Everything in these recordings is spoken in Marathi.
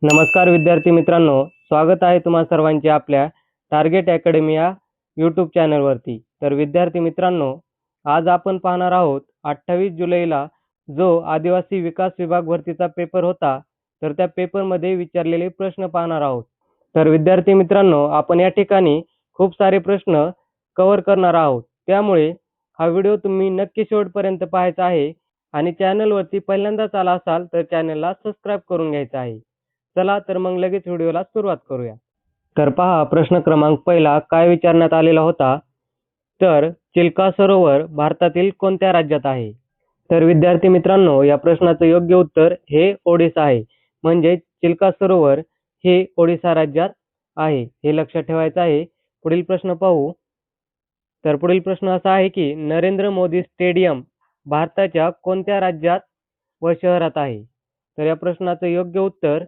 नमस्कार विद्यार्थी मित्रांनो, स्वागत आहे तुम्हा सर्वांचे आपल्या टार्गेट अकॅडमी या यूट्यूब चॅनलवरती। तर विद्यार्थी मित्रांनो, आज आपण पाहणार आहोत 28 जुलैला जो आदिवासी विकास विभाग भरतीचा पेपर होता, तर त्या पेपरमध्ये विचारलेले प्रश्न पाहणार आहोत। तर विद्यार्थी मित्रांनो, आपण या ठिकाणी खूप सारे प्रश्न कव्हर करणार आहोत, त्यामुळे हा व्हिडिओ तुम्ही नक्की शेवटपर्यंत पाहायचा आहे आणि चॅनलवरती पहिल्यांदाच आला असाल तर चॅनलला सबस्क्राईब करून घ्यायचं आहे। चला तर मग लगेच व्हिडिओला सुरुवात करूया। तर पहा, प्रश्न क्रमांक पहिला काय विचारण्यात आलेला होता, तर चिल्का सरोवर भारतातील कोणत्या राज्यात आहे? तर विद्यार्थी मित्रांनो, या प्रश्नाचं योग्य उत्तर हे ओडिसा आहे। म्हणजे चिल्का सरोवर हे ओडिसा राज्यात आहे, हे लक्षात ठेवायचं आहे। पुढील प्रश्न पाहू। तर पुढील प्रश्न असा आहे की नरेंद्र मोदी स्टेडियम भारताच्या कोणत्या राज्यात व शहरात आहे? तर या प्रश्नाचं योग्य उत्तर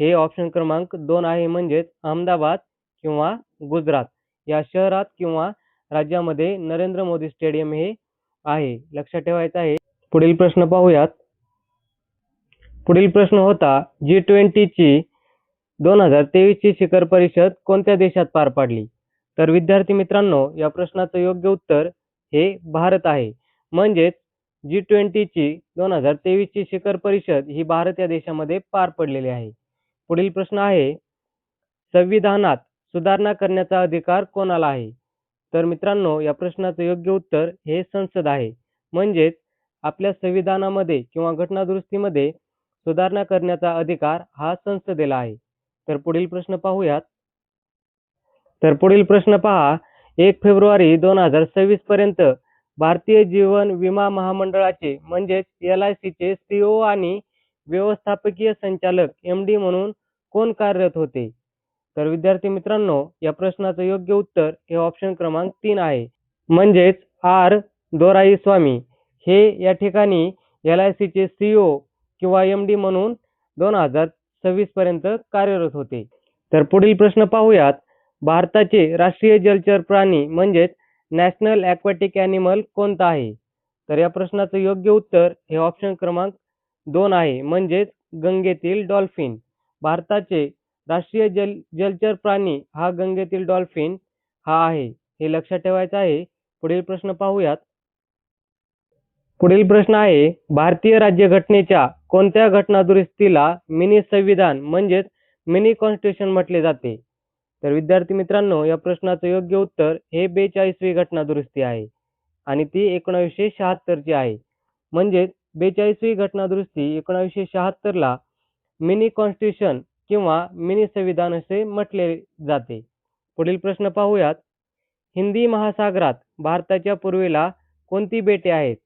हे ऑप्शन क्रमांक 2 आहे, म्हणजेच अहमदाबाद किंवा गुजरात या शहरात किंवा राज्यामध्ये नरेंद्र मोदी स्टेडियम हे आहे, लक्षात ठेवायचं आहे। पुढील प्रश्न पाहूयात। पुढील प्रश्न होता G20 ची 2023 ची शिखर परिषद कोणत्या देशात पार पडली? तर विद्यार्थी मित्रांनो, या प्रश्नाचं योग्य उत्तर हे भारत आहे। म्हणजेच G20 ची 2023 ची शिखर परिषद ही भारत या देशामध्ये पार पडलेली आहे। पुढील प्रश्न आहे, संविधानात सुधारणा करण्याचा अधिकार कोणाला आहे? तर मित्रांनो, या प्रश्नाचं योग्य उत्तर हे संसद आहे। म्हणजेच आपल्या संविधानामध्ये किंवा घटनादुरुस्तीमध्ये सुधारणा करण्याचा अधिकार हा संसदेला आहे। तर पुढील प्रश्न पाहूयात। तर पुढील प्रश्न पहा, 1 फेब्रुवारी 2026 पर्यंत भारतीय जीवन विमा महामंडळाचे म्हणजेच LIC चे CEO आणि व्यवस्थापकीय संचालक MD म्हणून कोण कार्यरत होते? तर विद्यार्थी मित्रांनो, या प्रश्नाचं योग्य उत्तर हे ऑप्शन क्रमांक 3 आहे, म्हणजेच R दोराईस्वामी हे या ठिकाणी LIC चे CEO किंवा MD म्हणून 2026 पर्यंत कार्यरत होते। तर पुढील प्रश्न पाहूयात। भारताचे राष्ट्रीय जलचर प्राणी म्हणजेच नॅशनल ॲक्वाटिक ॲनिमल कोणता आहे? तर या प्रश्नाचं योग्य उत्तर हे ऑप्शन क्रमांक 2 आहे, म्हणजेच गंगेतील डॉल्फिन। भारताचे राष्ट्रीय जलचर प्राणी हा गंगेतील डॉल्फिन हा आहे, हे लक्षात ठेवायचं आहे। पुढील प्रश्न पाहूयात। पुढील प्रश्न आहे, भारतीय राज्यघटनेच्या कोणत्या घटनादुरुस्तीला मिनी संविधान म्हणजेच मिनी कॉन्स्टिट्यूशन म्हटले जाते? तर विद्यार्थी मित्रांनो, या प्रश्नाचं योग्य उत्तर हे 42वी घटनादुरुस्ती आहे आणि ती 1976 ची आहे। म्हणजेच 42वी घटनादुरुस्ती 1976 ला मिनी कॉन्स्टिट्यूशन किंवा मिनी संविधान असे म्हटले जाते। पुढील प्रश्न पाहूयात। हिंदी महासागरात भारताच्या पूर्वेला कोणती बेटे आहेत?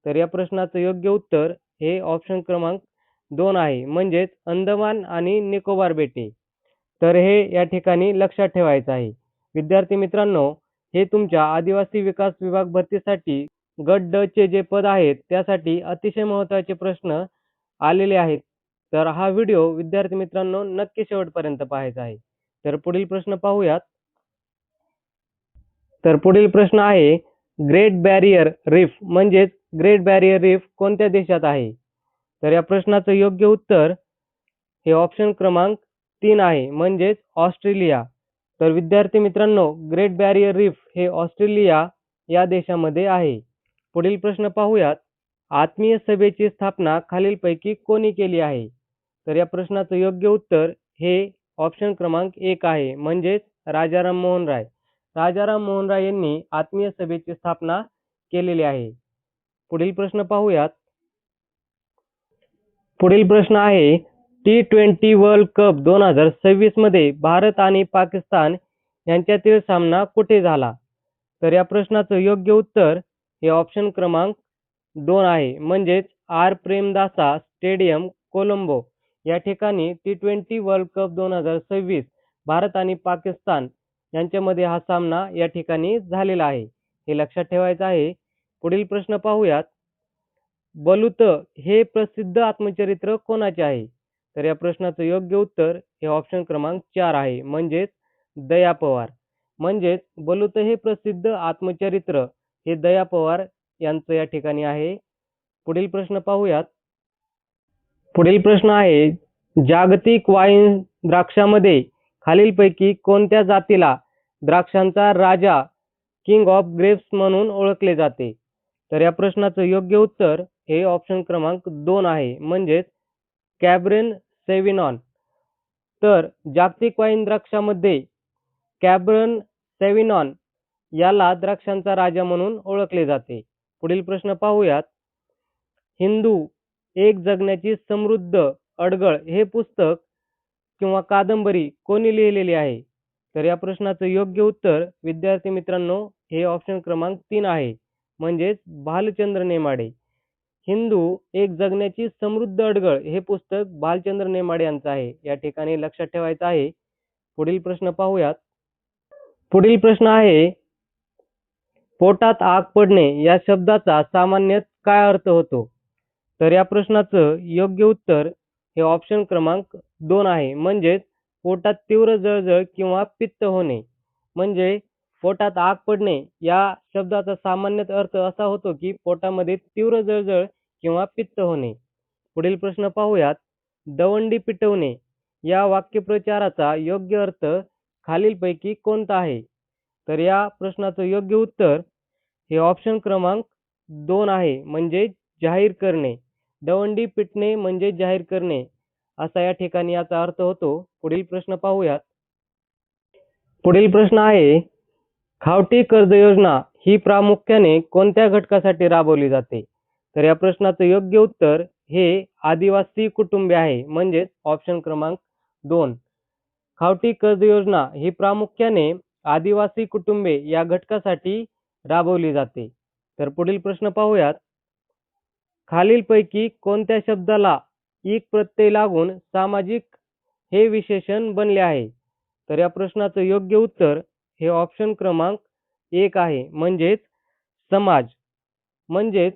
तर या प्रश्नाचं योग्य उत्तर हे ऑप्शन क्रमांक 2 आहे, म्हणजेच अंदमान आणि निकोबार बेटे। तर हे या ठिकाणी लक्षात ठेवायचं आहे। विद्यार्थी मित्रांनो, हे तुमच्या आदिवासी विकास विभाग भरतीसाठी गट ड चे जे पद आहेत त्यासाठी अतिशय महत्त्वाचे प्रश्न आलेले आहेत। तर हा व्हिडिओ विद्यार्थी मित्रांनो नक्की शेवटपर्यंत पाहायचा आहे। तर पुढील प्रश्न पाहूयात। तर पुढील प्रश्न आहे, ग्रेट बॅरियर रीफ म्हणजेच ग्रेट बॅरियर रीफ कोणत्या देशात आहे? तर या प्रश्नाचं योग्य उत्तर हे ऑप्शन क्रमांक 3 आहे, म्हणजेच ऑस्ट्रेलिया। तर विद्यार्थी मित्रांनो, ग्रेट बॅरियर रीफ हे ऑस्ट्रेलिया या देशामध्ये आहे। पुढील प्रश्न पाहूयात। आत्मीय सभेची स्थापना खालीलपैकी कोणी केली आहे? तर या प्रश्नाचं योग्य उत्तर हे ऑप्शन क्रमांक 1 आहे, म्हणजेच राजाराम मोहन राय। राजाराम मोहन राय यांनी आत्मीय सभेची स्थापना केलेली आहे। पुढील प्रश्न पाहूयात। पुढील प्रश्न आहे, T20 वर्ल्ड कप 2026 मध्ये भारत आणि पाकिस्तान यांच्यातील सामना कुठे झाला? तर या प्रश्नाचं योग्य उत्तर हे ऑप्शन क्रमांक 2 आहे, म्हणजेच R प्रेमदासा स्टेडियम कोलंबो या ठिकाणी T20 वर्ल्ड कप 2026 भारत आणि पाकिस्तान यांच्यामध्ये हा सामना या ठिकाणी झालेला आहे, हे लक्षात ठेवायचं आहे। पुढील प्रश्न पाहूयात। बलुत हे प्रसिद्ध आत्मचरित्र कोणाचे आहे? तर या प्रश्नाचं योग्य उत्तर हे ऑप्शन क्रमांक 4 आहे, म्हणजेच दया पवार। म्हणजेच बलुत हे प्रसिद्ध आत्मचरित्र हे दया पवार यांचं या ठिकाणी आहे। पुढील प्रश्न पाहूयात। पुढील प्रश्न आहे, जागतिक वाईन द्राक्षामध्ये खालीलपैकी कोणत्या जातीला द्राक्षांचा राजा किंग ऑफ ग्रेप्स म्हणून ओळखले जाते? तर या प्रश्नाचं योग्य उत्तर हे ऑप्शन क्रमांक 2 आहे, म्हणजेच कॅबरेन सेव्हिनॉन. तर जागतिक वाईन द्राक्षामध्ये कॅबरन सेव्हिनॉन याला द्राक्षांचा राजा म्हणून ओळखले जाते. पुढील प्रश्न पाहूयात. हिंदू एक जगण्याची समृद्ध अडगळ हे पुस्तक किंवा कादंबरी कोणी लिहिलेली आहे? तर या प्रश्नाचं योग्य उत्तर विद्यार्थी मित्रांनो हे ऑप्शन क्रमांक 3 आहे, म्हणजेच भालचंद्र नेमाडे. हिंदू एक जगण्याची समृद्ध अडगळ हे पुस्तक भालचंद्र नेमाडे यांचं आहे. या ठिकाणी लक्षात ठेवायचं आहे. पुढील प्रश्न पाहूयात. पुढील प्रश्न आहे, पोटात आग पडणे या शब्दाचा सामान्यत काय अर्थ होतो? तर या प्रश्नाचं योग्य उत्तर हे ऑप्शन क्रमांक 2 आहे, म्हणजेच पोटात तीव्र जळजळ किंवा पित्त होणे. म्हणजे पोटात आग पडणे या शब्दाचा सामान्यत अर्थ असा होतो की पोटामध्ये तीव्र जळजळ किंवा पित्त होणे. पुढील प्रश्न पाहूयात. दवंडी पिटवणे या वाक्यप्रचाराचा योग्य अर्थ खालीलपैकी कोणता आहे? तर या प्रश्नाचं योग्य उत्तर हे ऑप्शन क्रमांक 2 आहे, म्हणजे जाहीर करणे. दवंडी पिटणे म्हणजे जाहीर करणे असा या ठिकाणी याचा अर्थ होतो. पुढील प्रश्न पाहूयात. पुढील प्रश्न आहे, खावटी कर्ज योजना ही प्रामुख्याने कोणत्या घटकासाठी राबवली जाते? तर या प्रश्नाचं योग्य उत्तर हे आदिवासी कुटुंबे आहे, म्हणजेच ऑप्शन क्रमांक 2. खावटी कर्ज योजना ही प्रामुख्याने आदिवासी कुटुंबे या घटकासाठी राबवली जाते. तर पुढील प्रश्न पाहूयात. खालीलपैकी कोणत्या शब्दाला इक प्रत्यय लागून सामाजिक हे विशेषण बनले आहे? तर या प्रश्नाचं योग्य उत्तर हे ऑप्शन क्रमांक 1 आहे, म्हणजेच समाज. म्हणजेच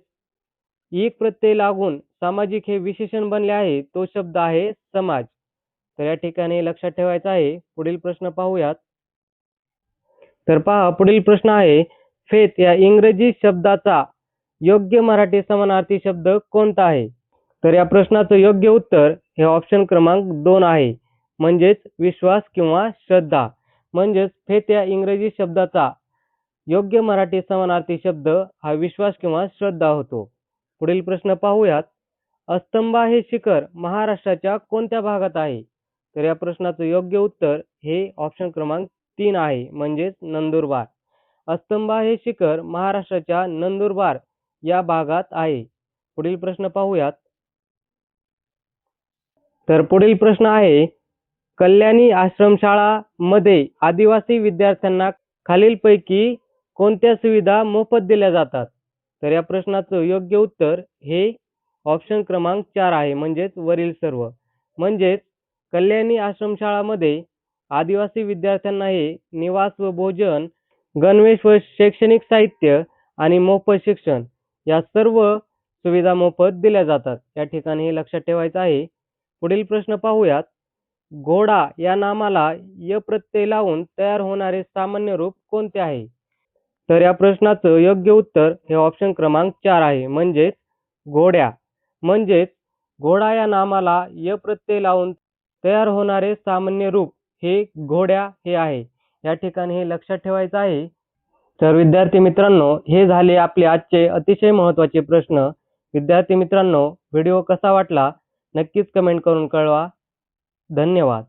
इक प्रत्यय लागून सामाजिक हे विशेषण बनले आहे, तो शब्द आहे समाज. तर या ठिकाणी लक्षात ठेवायचं आहे. पुढील प्रश्न पाहूयात. तर पहा, पुढील प्रश्न आहे, फेथ या इंग्रजी शब्दाचा योग्य मराठी समानार्थी शब्द कोणता आहे? तर या प्रश्नाचं योग्य उत्तर हे ऑप्शन क्रमांक 2 आहे, म्हणजेच विश्वास किंवा श्रद्धा. म्हणजेच फेथ या इंग्रजी शब्दाचा योग्य मराठी समानार्थी शब्द हा विश्वास किंवा श्रद्धा होतो. पुढील प्रश्न पाहूयात. अस्तंबा हे शिखर महाराष्ट्राच्या कोणत्या भागात आहे? तर या प्रश्नाचं योग्य उत्तर हे ऑप्शन क्रमांक 3 आहे, म्हणजेच नंदुरबार. अस्तंबा हे शिखर महाराष्ट्राच्या नंदुरबार या भागात आहे. पुढील प्रश्न पाहूयात. तर पुढील प्रश्न आहे, कल्याणी आश्रमशाळा मध्ये आदिवासी विद्यार्थ्यांना खालीलपैकी कोणत्या सुविधा मोफत दिल्या जातात? तर या प्रश्नाचं योग्य उत्तर हे ऑप्शन क्रमांक 4 आहे, म्हणजेच वरील सर्व. म्हणजेच कल्याणी आश्रमशाळामध्ये आदिवासी विद्यार्थ्यांना हे निवास व भोजन, गणवेश व शैक्षणिक साहित्य आणि मोफत शिक्षण या सर्व सुविधा मोफत दिल्या जातात. या ठिकाणी हे लक्षात ठेवायचं आहे. पुढील प्रश्न पाहूयात. घोडा या नामाला य प्रत्यय लावून तयार होणारे सामान्य रूप कोणते आहे? तर या प्रश्नाचं योग्य उत्तर हे ऑप्शन क्रमांक 4 आहे, म्हणजेच घोड्या. म्हणजेच घोडा या नामाला य प्रत्यय लावून तयार होणारे सामान्य रूप हे घोड्या हे आहे. या ठिकाणी हे लक्षात ठेवायचं आहे. तर विद्यार्थी मित्रांनो, हे झाले आपले आजचे अतिशय महत्त्वाचे प्रश्न. विद्यार्थी मित्रांनो, व्हिडिओ कसा वाटला नक्कीच कमेंट करून कळवा. धन्यवाद.